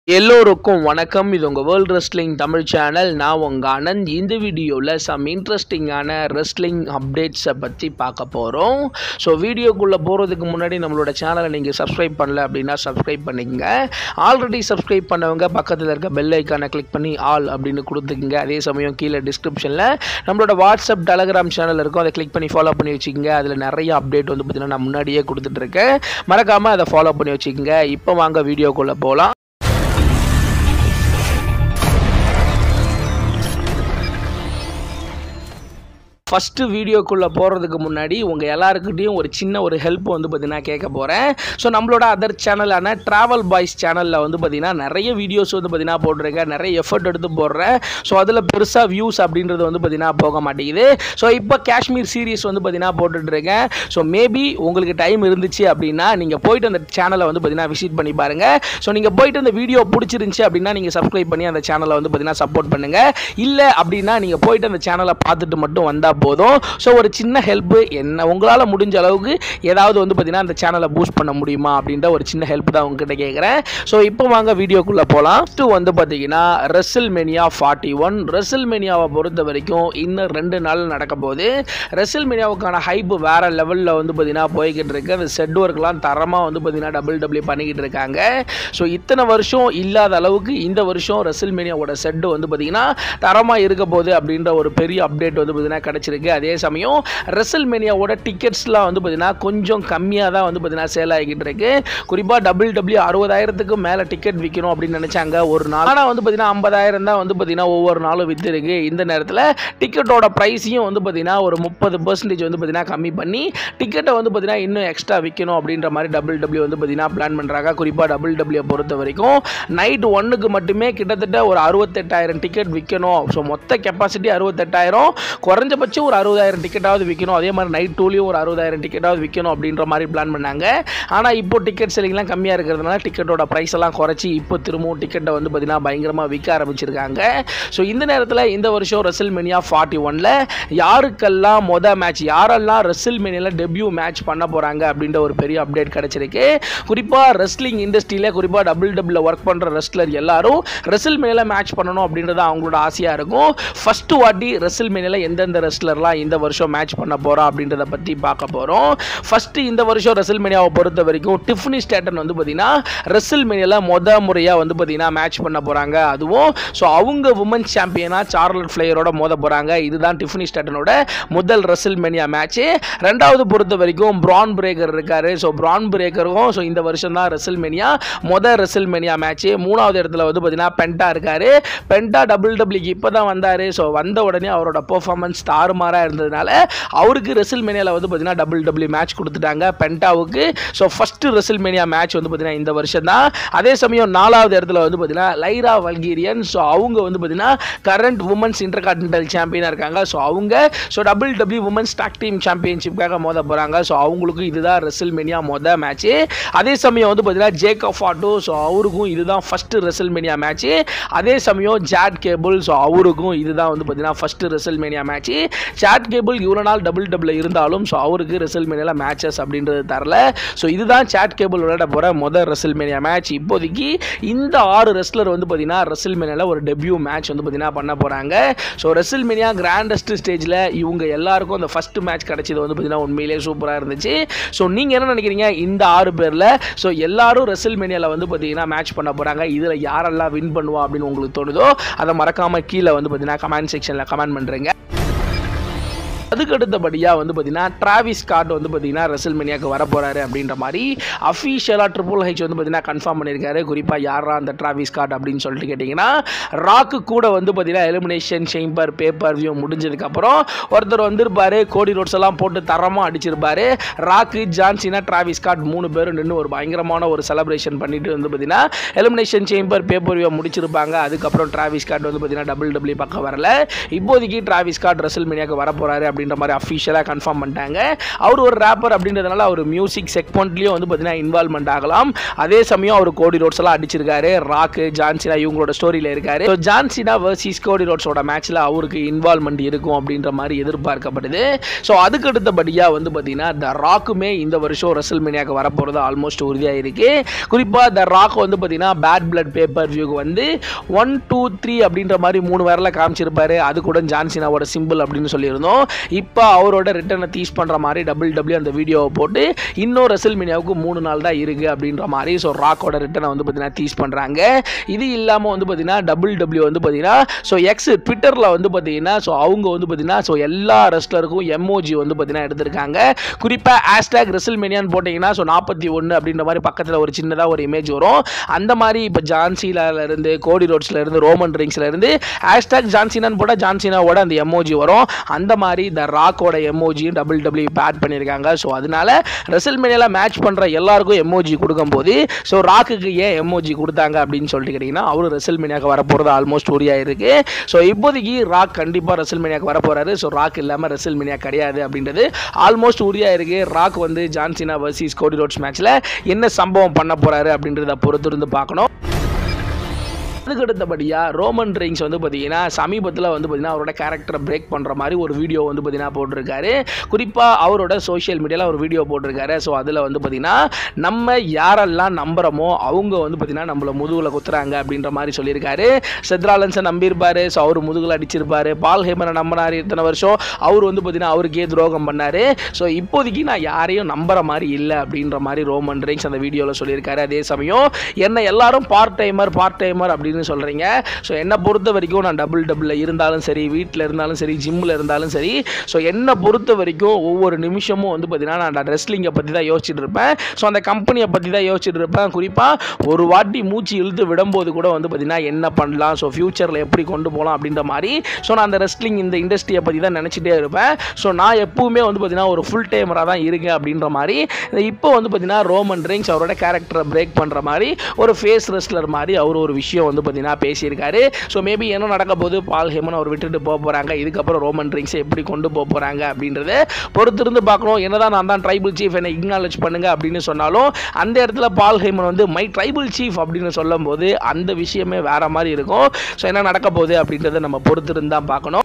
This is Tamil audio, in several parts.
எல்லோருக்கும் வணக்கம். இது உங்கள் வேர்ல்ட் ரெஸ்லிங் தமிழ் சேனல். நான் உங்கள் ஆனந்த். இந்த வீடியோவில் சம் இன்ட்ரெஸ்டிங்கான ரெஸ்லிங் அப்டேட்ஸை பற்றி பார்க்க போகிறோம். ஸோ வீடியோக்குள்ளே போகிறதுக்கு முன்னாடி நம்மளோட சேனலை நீங்கள் சப்ஸ்கிரைப் பண்ணல அப்படின்னா சப்ஸ்கிரைப் பண்ணிக்கங்க. ஆல்ரெடி சப்ஸ்கிரைப் பண்ணவங்க பக்கத்தில் இருக்க பெல் ஐக்கானை கிளிக் பண்ணி ஆல் அப்படின்னு கொடுத்துக்குங்க. அதே சமயம் கீழே டிஸ்கிரிப்ஷனில் நம்மளோட வாட்ஸ்அப் டெலகிராம் சேனல் இருக்கும், அதை கிளிக் பண்ணி ஃபாலோ பண்ணி வச்சுக்கோங்க. அதில் நிறைய அப்டேட் வந்து பார்த்திங்கன்னா நான் முன்னாடியே கொடுத்துட்ருக்கேன். மறக்காமல் அதை ஃபாலோ பண்ணி வச்சுக்கோங்க. இப்போ வாங்க வீடியோக்குள்ளே போகலாம். ஃபஸ்ட்டு வீடியோக்குள்ளே போகிறதுக்கு முன்னாடி உங்கள் எல்லாருக்கிட்டையும் ஒரு சின்ன ஹெல்ப் வந்து பார்த்திங்கன்னா கேட்க போகிறேன். ஸோ நம்மளோட அதர் சேனலான ட்ராவல் பாய்ஸ் சேனலில் வந்து பார்த்திங்கன்னா நிறைய வீடியோஸ் வந்து பார்த்திங்கன்னா போட்டிருக்கேன், நிறைய எஃபர்ட் எடுத்து போடுறேன். ஸோ அதில் பெருசாக வியூஸ் அப்படின்றது வந்து பார்த்திங்கன்னா போக மாட்டேங்குது. ஸோ இப்போ காஷ்மீர் சீரீஸ் வந்து பார்த்திங்கன்னா போட்டுட்ருக்கேன். ஸோ மேபி உங்களுக்கு டைம் இருந்துச்சு அப்படின்னா நீங்கள் போய்ட்டு அந்த சேனலை வந்து பார்த்திங்கன்னா விசிட் பண்ணி பாருங்கள். ஸோ நீங்கள் போய்ட்டு அந்த வீடியோ பிடிச்சிருந்துச்சி அப்படின்னா நீங்கள் சப்ஸ்கிரைப் பண்ணி அந்த சேனலை வந்து பார்த்திங்கன்னா சப்போர்ட் பண்ணுங்கள். இல்லை அப்படின்னா நீங்கள் போய்ட்டு அந்த சேனலை பார்த்துட்டு மட்டும் வந்தால் போதும். ஸோ ஒரு சின்ன ஹெல்ப், என்ன உங்களால் முடிஞ்ச அளவுக்கு ஏதாவது வந்து பார்த்தீங்கன்னா அந்த சேனலை பூஸ்ட் பண்ண முடியுமா அப்படின்ற ஒரு சின்ன ஹெல்ப் தான் உங்ககிட்ட கேட்குறேன். ஸோ இப்போ வாங்க வீடியோக்குள்ளே போகலாம். ஃபஸ்ட்டு வந்து பார்த்தீங்கன்னா ரெசில்மேனியா 41. ரெசில்மேனியாவை பொறுத்த வரைக்கும் இன்னும் 2 நாள் நடக்க போகுது. ரெசில்மேனியாவுக்கான ஹைப் வேறு லெவலில் வந்து பார்த்தீங்கன்னா போய்கிட்டு இருக்கு. அந்த செட் ஒர்க்லாம் தரமாக வந்து பார்த்தீங்கன்னா WWE பண்ணிக்கிட்டு இருக்காங்க. ஸோ இத்தனை வருஷம் இல்லாத அளவுக்கு இந்த வருஷம் ரெசில்மேனியாவோட செட்டு வந்து பார்த்தீங்கன்னா தரமாக இருக்க போகுது அப்படின்ற ஒரு பெரிய அப்டேட் வந்து பார்த்தீங்கன்னா கிடச்சிருக்கு. அதே சமயம் ரெசில்மேனியாவோட டிக்கெட்ஸ்லாம் வந்து பார்த்தீங்கன்னா கொஞ்சம் கம்மியாக தான் வந்து பார்த்தீங்கன்னா சேல் ஆகிக்கிட்டு இருக்கு. குறிப்பாக WWE 60,000க்கு மேலே டிக்கெட் விற்கணும் அப்படின்னு நினச்சாங்க ஒரு நாள். ஆனால் வந்து பார்த்தீங்கன்னா 50,000 தான் வந்து பார்த்தீங்கன்னா ஒவ்வொரு நாளும் விற்றுருக்கு. இந்த நேரத்தில் டிக்கெட்டோட ப்ரைஸையும் வந்து பார்த்தீங்கன்னா ஒரு 30% வந்து பார்த்தீங்கன்னா கம்மி பண்ணி டிக்கெட்டை வந்து பார்த்தீங்கன்னா இன்னும் எக்ஸ்ட்ரா விற்கணும் அப்படின்ற மாதிரி WWE வந்து பார்த்தீங்கன்னா பிளான் பண்ணுறாங்க. குறிப்பாக WWE பொறுத்த வரைக்கும் நைட் 1க்கு மட்டுமே கிட்டத்தட்ட ஒரு 68,000 டிக்கெட் விற்கணும். ஸோ மொத்த கெப்பாசிட்டி 68,000, குறைஞ்சபட்சம் ஒரு 60,000 டிக்கெட்டாவது விற்கணும். அதே மாதிரி நைட் 2லேயும் ஒரு 60,000 டிக்கெட்டாவது விற்கணும் அப்படின்ற மாதிரி பிளான் பண்ணாங்க. ஆனால் இப்போ டிக்கெட் செல்லிங்லாம் கம்மியாக இருக்கிறதுனால டிக்கெட்டோட ப்ரைஸ் எல்லாம் குறைச்சி இப்போ திரும்பவும் டிக்கெட்டை வந்து பார்த்தீங்கன்னா பயங்கரமாக விற்க ஆரம்பிச்சிருக்காங்க. ஸோ இந்த நேரத்தில் இந்த வருஷம் ரெசில்மேனியா 41ல் யாருக்கெல்லாம் மேட்ச், யாரெல்லாம் ரெசில்மேனியாவில் டெபியூ மேட்ச் பண்ண போகிறாங்க அப்படின்ற ஒரு பெரிய அப்டேட் கிடச்சிருக்கு. குறிப்பாக ரெஸ்லிங் இண்டஸ்ட்ரியில் குறிப்பாக WWE ஒர்க் பண்ணுற ரெஸ்லர் எல்லாரும் ரெசில்மேனியாவில் மேட்ச் பண்ணணும் அப்படின்றது அவங்களோட ஆசையாக இருக்கும். ஃபஸ்ட்டு வாட்டி ரெசில்மேனியாவில் எந்தெந்த ரெஸ்லர்லாம் இந்த வருஷம் மேட்ச் பண்ண போகிறோம் அப்படின்றத பற்றி பார்க்க போகிறோம். ஃபஸ்ட்டு இந்த வருஷம் ரெசில்மேனியாவை பொறுத்த வரைக்கும் டிஃபனி ஸ்டேட்டன் வந்து பார்த்தீங்கன்னா ரெசில்மேனியாவில் முறையாக வந்து பார்த்தீங்கன்னா மேட்ச் பண்ண போகிறாங்க. அதுவும் ஸோ அவங்க உமன்ஸ் சாம்பியனாக சார்லட் ஃப்ளேயரோட மோத போகிறாங்க. இதுதான் டிஃபனி ஸ்டேட்டனோட முதல் ரெசில்மேனியா மேட்ச்சு. ரெண்டாவது பொறுத்த வரைக்கும் பிரான் பிரேக்கர் இருக்கார். ஸோ பிரான் பிரேக்கரும் ஸோ இந்த வருஷம் தான் ரெசில்மேனியா ரெசில்மேனியா மேட்ச்சு. மூணாவது இடத்துல வந்து பார்த்தீங்கன்னா பென்டா இருக்கார். பென்டா WWEக்கு இப்போ தான் வந்தார். ஸோ வந்த உடனே அவரோட பெர்ஃபார்மன்ஸ் தாறுமாறாக இருந்ததுனால அவருக்கு ரெசில்மேனியாவில் வந்து பார்த்தீங்கன்னா WWE மேட்ச் கொடுத்துட்டாங்க பென்டாவுக்கு. ஸோ ஃபஸ்ட்டு ரெசில்மேனியா மேட்ச் வந்து பார்த்தீங்கன்னா இந்த வருஷம் தான். அதே சமயம் 4வது இடத்துல வந்து பார்த்தீங்கன்னா லைரா வல்கீரியன். ஸோ அவங்க வந்து பார்த்தீங்கன்னா கரண்ட் உமன்ஸ் இன்டர்கான்டினென்டல் சாம்பியனாக இருக்காங்க. ஸோ அவங்க WWE உமன்ஸ் டாக் டீம் சாம்பியன்ஷிப்காக மோத போகிறாங்க. ஸோ அவங்களுக்கும் இதுதான் ரெசில்மேனியா மேட்ச்சு. அதே சமயம் வந்து பார்த்தீங்கன்னா ஜேக்கப் ஆட்டோ. ஸோ அவருக்கும் இதுதான் ஃபஸ்ட்டு ரெசில்மேனியா மேட்ச்சு. அதே சமயம் ஜாட் கேபிள். ஸோ அவருக்கும் இதுதான் வந்து பார்த்தீங்கன்னா first WrestleMania match. Chad Gable இவ்வளோ நாள் WWE இருந்தாலும் ஸோ அவருக்கு ரெசில்மேனியாவில் மேட்சஸ் அப்படின்றது தரல. ஸோ இதுதான் சாட் கேபிள் விளையாட போகிற முதல் ரெசில்மேனியா மேட்ச். இப்போதைக்கு இந்த 6 ரெஸ்லர் வந்து பார்த்தீங்கன்னா ரெசில்மேனியாவில் ஒரு டெபியூ மேட்ச் வந்து பார்த்தீங்கன்னா பண்ண போகிறாங்க. ஸோ ரெசில்மேனியா கிராண்டஸ்ட் ஸ்டேஜில் இவங்க எல்லாருக்கும் அந்த ஃபஸ்ட்டு மேட்ச் கிடச்சது வந்து பார்த்தீங்கன்னா உண்மையிலே சூப்பராக இருந்துச்சு. ஸோ நீங்கள் என்ன நினைக்கிறீங்க? இந்த 6 பேரில் ஸோ எல்லாரும் ரெசில்மேனியாவில் வந்து பார்த்தீங்கன்னா மேட்ச் பண்ண போகிறாங்க. இதில் யாரெல்லாம் வின் பண்ணுவா அப்படின்னு உங்களுக்கு தோணுதோ அதை மறக்காமல் கீழே வந்து பார்த்தீங்கன்னா கமெண்ட் செக்ஷனில் கமெண்ட் பண்ணுறீங்க. அதுக்கு அடுத்தபடியாக வந்து பார்த்தீங்கன்னா டிராவிஸ் ஸ்காட் வந்து பார்த்தீங்கன்னா ரெசில்மேனியாவுக்கு வர போகிறாரு அப்படின்ற மாதிரி அஃபீஷியலாக ட்ரிபிள் ஹெச் வந்து பார்த்தீங்கன்னா கன்ஃபார்ம் பண்ணியிருக்காரு. குறிப்பாக யாரா அந்த டிராவிஸ் ஸ்காட் அப்படின்னு சொல்லிட்டு கேட்டிங்கன்னா, ராக்கு கூட வந்து பார்த்தீங்கன்னா எலிமினேஷன் சேம்பர் பேப்பர் வியூ முடிஞ்சதுக்கப்புறம் ஒருத்தர் வந்திருப்பார், கோடி ரோட்ஸ் எல்லாம் போட்டு தரமாக அடிச்சிருப்பார். ராக்கு, ஜான் சீனா, டிராவிஸ் ஸ்காட் 3 பேரும் நின்று ஒரு பயங்கரமான ஒரு செலிப்ரேஷன் பண்ணிட்டு வந்து பார்த்தீங்கன்னா எலிமினேஷன் சேம்பர் பேப்பர் வியூ முடிச்சிருப்பாங்க. அதுக்கப்புறம் டிராவிஸ் ஸ்காட் வந்து பார்த்தீங்கன்னா WWE பக்கம் வரல. இப்போதைக்கு டிராவிஸ் ஸ்காட் ரெசில்மேனியாவுக்கு வர போகிறாரு அப்படின்ற மாதிரி அஃபிஷியலாக கன்ஃபார்ம் பண்ணிட்டாங்க. அவர் ஒரு ரேப்பர் அப்படின்றதுனால அவர் மியூசிக் செக்மெண்ட்லேயும் வந்து பார்த்தீங்கன்னா இன்வால்மெண்ட் ஆகலாம். அதே சமயம் அவர் கோடி ரோட்ஸ் எல்லாம் அடிச்சிருக்காரு. ராக்கு, ஜான்சினா இவங்களோட ஸ்டோரியில் இருக்காரு. ஸோ ஜான்சினா வர்சஸ் கோடி ரோட்ஸோட மேட்ச்சில் அவருக்கு இன்வால்மெண்ட் இருக்கும் அப்படின்ற மாதிரி எதிர்பார்க்கப்படுது. ஸோ அதுக்கு அடுத்தபடியாக வந்து பார்த்தீங்கன்னா த ராக்குமே இந்த வருஷம் ரெசல்மேனியாவுக்கு வரப்போகிறது ஆல்மோஸ்ட் உறுதியாக இருக்கு. குறிப்பாக த ராக் வந்து பார்த்தீங்கன்னா பேட் பிளட் பேப்பர் வியூக்கு வந்து 1, 2, 3 அப்படின்ற மாதிரி 3 வேரில் காமிச்சிருப்பாரு. அது கூட ஜான்சினாவோட சிம்பிள் அப்படின்னு சொல்லியிருந்தோம். இப்போ அவரோட ரிட்டர்னை டீஸ் பண்ணுற மாதிரி WWE அந்த வீடியோவை போட்டு இன்னும் ரெசல்மேனியாவுக்கு 3 நாள் தான் இருக்குது அப்படின்ற மாதிரி ஸோ ராக்கோட ரிட்டர்னை வந்து பார்த்தீங்கன்னா டீஸ் பண்ணுறாங்க. இது இல்லாமல் வந்து பார்த்தீங்கன்னா WWE வந்து பார்த்தீங்கன்னா ஸோ எக்ஸ் ட்விட்டரில் வந்து பார்த்தீங்கன்னா ஸோ அவங்க வந்து பார்த்தீங்கன்னா ஸோ எல்லா ரெஸ்லருக்கும் எம்ஓஜி வந்து பார்த்தீங்கன்னா எடுத்திருக்காங்க. குறிப்பாக ஹேஷ்டாக் ரெசல்மேனியான்னு போட்டிங்கன்னா ஸோ 41 அப்படின்ற மாதிரி பக்கத்தில் ஒரு சின்னதாக ஒரு இமேஜ் வரும். அந்த மாதிரி இப்போ ஜான்சினாலேருந்து கோடி ரோட்ஸ்லேருந்து ரோமன் ரிங்ஸ்லேருந்து ஹேஷ்டாக் ஜான்சினான்னு போட்டால் ஜான்சினாவோட அந்த எமோஜி வரும். அந்த மாதிரி த ராக்கோட எமோஜியும் WWE ஆட் பண்ணியிருக்காங்க. ஸோ அதனால ரெசல்மேனியால மேட்ச் பண்ணுற எல்லாருக்கும் எமோஜி கொடுக்கும்போது ஸோ ராக்குக்கு ஏன் எமோஜி கொடுத்தாங்க அப்படின்னு சொல்லிட்டு கேட்டிங்கன்னா அவரு ரெசல்மேனியாவுக்கு வரப்போகிறது ஆல்மோஸ்ட் உறுதியாக இருக்குது. ஸோ இப்போதைக்கு ராக் கண்டிப்பாக ரெசல்மேனியாவுக்கு வரப்போகிறாரு. ஸோ ராக் இல்லாமல் ரெசல்மேனியா கிடையாது அப்படின்றது ஆல்மோஸ்ட் உறுதியாக இருக்குது. ராக் வந்து ஜான்சினா வர்சஸ் கோடி ரோட்ஸ் மேட்ச்சில் என்ன சம்பவம் பண்ண போகிறாரு அப்படின்றத பொறுத்து இருந்து பார்க்கணும். அதுக்கு அடுத்தபடியாக ரோமன் ரிங்ஸ் வந்து பார்த்தீங்கன்னா சமீபத்தில் வந்து பார்த்தீங்கன்னா அவரோட கேரக்டரை பிரேக் பண்ணுற மாதிரி ஒரு வீடியோ வந்து பார்த்தீங்கன்னா போட்டிருக்காரு. குறிப்பாக அவரோட சோஷியல் மீடியாவில் ஒரு வீடியோ போட்டிருக்காரு. ஸோ அதில் வந்து பார்த்தீங்கன்னா நம்ம யாரெல்லாம் நம்புகிறோமோ அவங்க வந்து பார்த்தீங்கன்னா நம்மளை முதுகில் குத்துறாங்க அப்படின்ற மாதிரி சொல்லியிருக்காரு. செத்ராலன்ஸை நம்பியிருப்பார். ஸோ அவர் முதுகில் அடிச்சிருப்பார். பால் ஹேமனை நம்பினார் இத்தனை வருஷம். அவர் வந்து பார்த்தீங்கன்னா அவருக்கே துரோகம் பண்ணார். ஸோ இப்போதைக்கு நான் யாரையும் நம்புற மாதிரி இல்லை அப்படின்ற மாதிரி ரோமன் ரிங்ஸ் அந்த வீடியோவில் சொல்லியிருக்காரு. அதே சமயம் என்ன எல்லாரும் பார்ட் டைமர் அப்படின்னு சொல்றீங்க. ஸோ என்னை பொறுத்த வரைக்கும் நான் WWE இருந்தாலும் சரி, வீட்டில் இருந்தாலும் சரி, ஜிம்மில் இருந்தாலும் சரி, ஸோ என்னை பொறுத்த வரைக்கும் ஒவ்வொரு நிமிஷமும் வந்து பார்த்தீங்கன்னா நான் ரெஸ்லிங்கை பற்றி தான் யோசிச்சுட்டு இருப்பேன். ஸோ அந்த கம்பெனியை பற்றி தான் யோசிச்சுட்டு இருப்பேன். குறிப்பாக ஒரு வாட்டி மூச்சு இழுத்து விடும்போது கூட வந்து பார்த்தீங்கன்னா என்ன பண்ணலாம், ஸோ ஃபியூச்சரில் எப்படி கொண்டு போகலாம் அப்படின்ற மாதிரி ஸோ நான் அந்த ரெஸ்லிங் இந்த இண்டஸ்ட்ரியை பற்றி தான் நினச்சிட்டே இருப்பேன். ஸோ நான் எப்பவுமே வந்து பார்த்தீங்கன்னா ஒரு ஃபுல் டைமராக தான் இருக்கேன் அப்படின்ற மாதிரி இப்போ வந்து பார்த்தீங்கன்னா ரோமன் ரிங்ஸ் அவரோட கேரக்டரை பிரேக் பண்ணுற மாதிரி ஒரு ஃபேஸ் ரெஸ்லர் மாதிரி அவர் ஒரு விஷயம் வந்து பார்த்தீங்கன்னா பேசியிருக்காரு. ஸோ மேபி என்ன நடக்க போது, பால் ஹேமன் அவர் விட்டுட்டு போக போகிறாங்க, இதுக்கப்புறம் ரோமன் ரிங்ஸை எப்படி கொண்டு போக போகிறாங்க அப்படின்றத பொறுத்திருந்து பார்க்கணும். என்னதான் நான் தான் ட்ரைபிள் சீஃப் என்னை இக்னாலேஜ் பண்ணுங்க அப்படின்னு சொன்னாலும் அந்த இடத்துல பால் ஹேமன் வந்து மை ட்ரைபிள் சீஃப் அப்படின்னு சொல்லும் போது அந்த விஷயமே வேற மாதிரி இருக்கும். ஸோ என்ன நடக்க போகுது அப்படின்றத நம்ம பொறுத்திருந்து தான் பார்க்கணும்.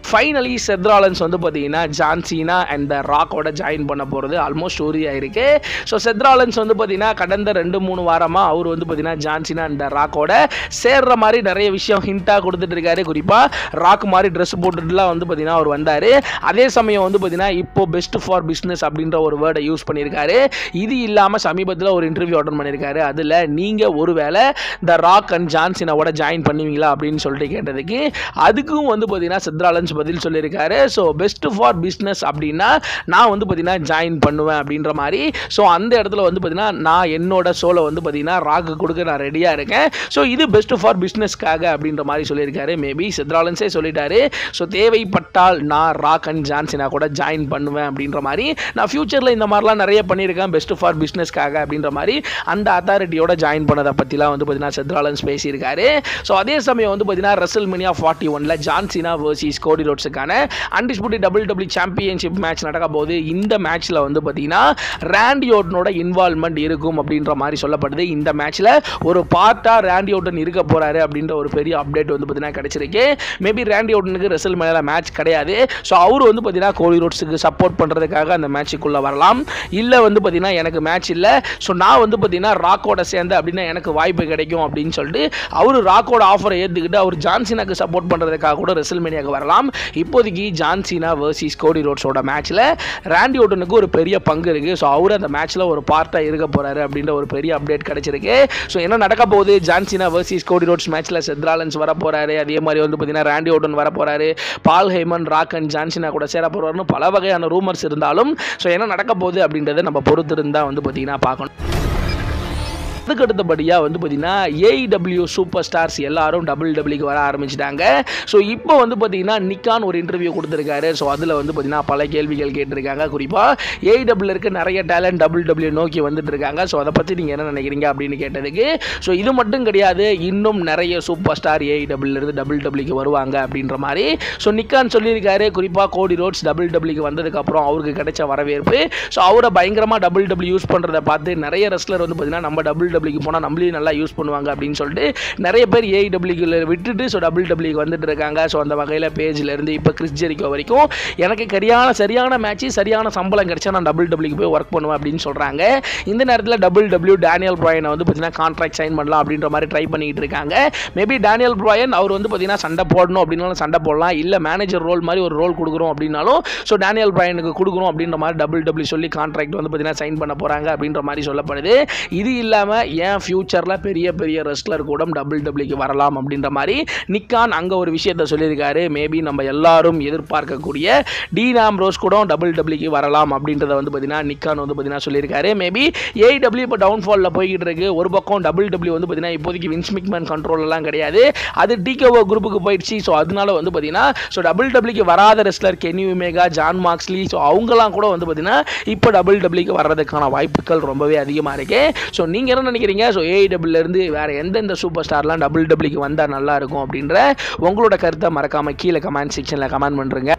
ஃபைனலி செத்ராலன்ஸ் வந்து பார்த்தீங்கன்னா ஜான்சினா அண்ட் த ராக்கோட ஜாயின் பண்ண போகிறது ஆல்மோஸ்ட் உறுதியாக இருக்கு. ஸோ செத்ராலன்ஸ் வந்து பார்த்தீங்கன்னா கடந்த 2-3 வாரமாக அவர் வந்து பார்த்தீங்கன்னா ஜான்சினா அண்ட் த ராக்கோட சேர்ற மாதிரி நிறைய விஷயம் ஹிண்டாக கொடுத்துட்டு இருக்காரு. குறிப்பாக ராக் மாதிரி ட்ரெஸ் போட்டுட்டுலாம் வந்து பார்த்தீங்கன்னா அவர் வந்தார். அதே சமயம் வந்து பார்த்தீங்கன்னா இப்போ பெஸ்ட் ஃபார் பிஸ்னஸ் அப்படின்ற ஒரு வேர்டை யூஸ் பண்ணியிருக்காரு. இது இல்லாமல் சமீபத்தில் ஒரு இன்டர்வியூ அட்டன் பண்ணியிருக்காரு. அதில் நீங்கள் ஒருவேளை த ராக் அண்ட் ஜான்சினாவோட ஜாயின் பண்ணுவீங்களா அப்படின்னு சொல்லிட்டு கேட்டதுக்கு அதுக்கும் வந்து பார்த்தீங்கன்னா செத்ராலன்ஸ் பதில் சொல்லியிருக்காரு. ஸோ பெஸ்ட் ஃபார் பிஸ்னஸ் அப்படின்னா நான் வந்து பார்த்தீங்கன்னா ஜாயின் பண்ணுவேன் அப்படின்ற மாதிரி. ஸோ அந்த இடத்துல வந்து பார்த்தீங்கன்னா நான் என்னோட ஷோலை வந்து பார்த்தீங்கன்னா ராக்கு கொடுக்க நான் ரெடியாக இருக்கேன். ஸோ இது பெஸ்ட் ஃபார் பிஸ்னஸ்க்காக அப்படின்ற மாதிரி சொல்லியிருக்காரு. மேபி செத்ராலன்ஸே சொல்லிட்டாரு. ஸோ தேவைப்பட்டால் நான் ராக் அண்ட் ஜான்சினா கூட ஜாயின் பண்ணுவேன் அப்படின்ற மாதிரி. நான் ஃபியூச்சரில் இந்த மாதிரிலாம் நிறைய பண்ணியிருக்கேன் பெஸ்ட் ஃபார் பிஸ்னஸ்க்காக அப்படின்ற மாதிரி அந்த அத்தாரிட்டியோட ஜாயின் பண்ணதை பற்றிலாம் வந்து பார்த்தீங்கன்னா செத்ராலன்ஸ் பேசியிருக்காரு. ஸோ அதே சமயம் வந்து பார்த்தீங்கன்னா ரெசல்மேனியா 41 ஜான்சினா வர்சஸ் கோடி ரோட்ஸுக்கான அன்டிஸ்பியூட்டட் WWE சாம்பியன்ஷிப் மேட்ச் நடக்க போது இந்த மேட்ச்ல வந்து பார்த்தீங்கன்னா ராண்டி ஓர்டனோட இன்வால்மெண்ட் இருக்கும் அப்படின்ற மாதிரி சொல்லப்படுது. இந்த மேட்ச்ல ஒரு பார்ட்டா ராண்டி ஓர்டன் இருக்க போறாரு அப்படின்ற ஒரு பெரிய அப்டேட் வந்து பார்த்தீங்கன்னா கிடைச்சிருக்கு. மேபி ராண்டி ஓர்டனுக்கு ரெசல்மேனியால மேட்ச் கிடையாது. ஸோ அவர் வந்து பார்த்தீங்கன்னா கோடி ரோட்ஸுக்கு சப்போர்ட் பண்ணுறதுக்காக அந்த மேட்சுக்குள்ளே வரலாம். இல்லை வந்து பார்த்தீங்கன்னா எனக்கு மேட்ச் இல்லை, ஸோ நான் வந்து பார்த்தீங்கன்னா ராக்கோட சேர்ந்து அப்படின்னா எனக்கு வாய்ப்பு கிடைக்கும் அப்படின்னு சொல்லிட்டு அவர் ராக்கோட ஆஃபரை ஏற்றுக்கிட்டு அவர் ஜான்சினாக்கு சப்போர்ட் பண்ணுறதுக்காக கூட ரெசல்மேனியாவுக்கு வரலாம். இப்போதைக்கு ஜான்சினா வர்சஸ் கோடி ரோட்ஸோட மேட்ச்சில் ராண்டி ஓர்டனுக்கு ஒரு பெரிய பங்கு இருக்குது. ஸோ அவர் அந்த மேட்ச்சில் ஒரு பார்ட்டாக இருக்க போகிறாரு அப்படின்ற ஒரு பெரிய அப்டேட் கிடைச்சிருக்கு. ஸோ என்ன நடக்க போகுது, ஜான்சினா வர்சஸ் கோடி ரோட்ஸ் மேட்ச்சில் செத்ராலன்ஸ் வர போகிறாரு. அதே மாதிரி வந்து பார்த்தீங்கன்னா ராண்டி ஓர்டன் வர போகிறாரு. பால் ஹேமன் ராக் அண்ட் ஜான்சினா கூட சேர போகிறாருன்னு பல வகையான ரூமர்ஸ் இருந்தாலும் ஸோ என்ன நடக்க போகுது அப்படின்றத நம்ம பொறுத்திருந்தா வந்து பார்த்தீங்கன்னா பார்க்கணும். அதுக்கு அடுத்தபடியாக வந்து பார்த்தீங்கன்னா ஏஇடபிள்யூ சூப்பர் ஸ்டார்ஸ் எல்லாரும் டபிள்யூக்கு வர ஆரம்பிச்சிட்டாங்க. ஸோ இப்போ வந்து பார்த்தீங்கன்னா நிக்கான் ஒரு இன்டர்வியூ கொடுத்துருக்காரு. ஸோ அதில் வந்து பார்த்தீங்கன்னா பல கேள்விகள் கேட்டிருக்காங்க. குறிப்பாக ஏஇடபிள்யூ இருக்க நிறைய டேலண்ட் டபிள்யூ நோக்கி வந்துட்டு இருக்காங்க. ஸோ அதை பற்றி நீங்கள் என்ன நினைக்கிறீங்க அப்படின்னு கேட்டதுக்கு, ஸோ இது மட்டும் கிடையாது, இன்னும் நிறைய சூப்பர் ஸ்டார் ஏஇடபிள்யூ டபிள்யூக்கு வருவாங்க அப்படின்ற மாதிரி ஸோ நிக்கான் சொல்லியிருக்காரு. குறிப்பாக கோடி ரோட்ஸ் டபிள்யூக்கு வந்ததுக்கப்புறம் அவருக்கு கிடைச்ச வரவேற்பு, ஸோ அவரை பயங்கரமாக டபிள்யூ யூஸ் பண்ணுறதை பார்த்து நிறைய ரெஸ்லர் வந்து பார்த்தீங்கன்னா நம்ம டபிள்யூக்கு போனால் நம்மளையும் நல்லா யூஸ் பண்ணுவாங்க அப்படின்னு சொல்லிட்டு நிறைய பேர் ஏஇடபிள்யூல விட்டுட்டு ஸோ டபிள்யூக்கு வந்துட்டு இருக்காங்க. ஸோ அந்த வகையில் பேஜ்லேருந்து இப்போ கிறிஸ் ஜெரிகோ வரைக்கும் எனக்கு சரியான மேட்ச் சரியான சம்பளம் கிடைச்சா நான் டபிள்யூக்கு போய் ஒர்க் பண்ணுவேன் அப்படின்னு சொல்கிறாங்க. இந்த நேரத்தில் டபிள்யூ டேனியல் பிராயனை வந்து பார்த்தீங்கன்னா கான்ட்ராக்ட் சைன் பண்ணலாம் அப்படின்ற மாதிரி ட்ரை பண்ணிட்டு இருக்காங்க. மேபி டேனியல் பிராயன் அவர் வந்து பார்த்தீங்கன்னா சண்டை போடணும் அப்படின்னாலும் சண்டை போடலாம், இல்லை மேனேஜர் ரோல் மாதிரி ஒரு ரோல் கொடுக்குறோம் அப்படின்னாலும் ஸோ டேனியல் பிராயனுக்கு கொடுக்குறோம் அப்படின்ற மாதிரி டபிள்யூ சொல்லி கான்ட்ராக்ட் வந்து பார்த்தீங்கன்னா சைன் பண்ண போகிறாங்க அப்படின்ற மாதிரி சொல்லப்படுது. இது இல்லாமல் ஏன் ஃபியூச்சரில் பெரிய ரெஸ்லர் கூட டபிள்யூக்கு வரலாம் அப்படின்ற மாதிரி நிக்கான் அங்கே ஒரு விஷயத்தை சொல்லியிருக்காரு. மேபி நம்ம எல்லாரும் எதிர்பார்க்கக்கூடிய டீன் ஆம்ப்ரோஸ் கூட டபிள்யூக்கு வரலாம் அப்படின்றத வந்து பார்த்தீங்கன்னா நிக்கான் வந்து பார்த்தீங்கன்னா சொல்லியிருக்காரு. மேபி ஏஇடபிள்யூ இப்போ டவுன்ஃபாலில் போய்கிட்டு இருக்கு. ஒரு பக்கம் டபிள்யூ வந்து பார்த்தீங்கன்னா இப்போதைக்கு வின்ஸ் மிக்மேன் கண்ட்ரோலெல்லாம் கிடையாது, அது டிகேஓ குரூப்புக்கு போயிடுச்சு. ஸோ அதனால வந்து பார்த்தீங்கன்னா ஸோ டபிள்யூக்கு வராத wrestler Keni omega, John மாக்ஸ்லி, so அவங்கலாம் கூட வந்து பார்த்தீங்கன்னா இப்போ டபிள்யூக்கு வர்றதுக்கான வாய்ப்புகள் ரொம்பவே அதிகமாக இருக்கு. ஸோ நீங்கள் என்ன நினைக்கிறீங்க? ஸோ ஏஇடபிள்யூலேருந்து வேறு எந்தெந்த சூப்பர் ஸ்டார்லாம் டபிள்யூக்கு வந்தால் நல்லா இருக்கும் அப்படின்ற உங்களோட கருத்தை மறக்காமல் கீழே கமெண்ட் செக்ஷனில் கமெண்ட் பண்ணுறேங்க.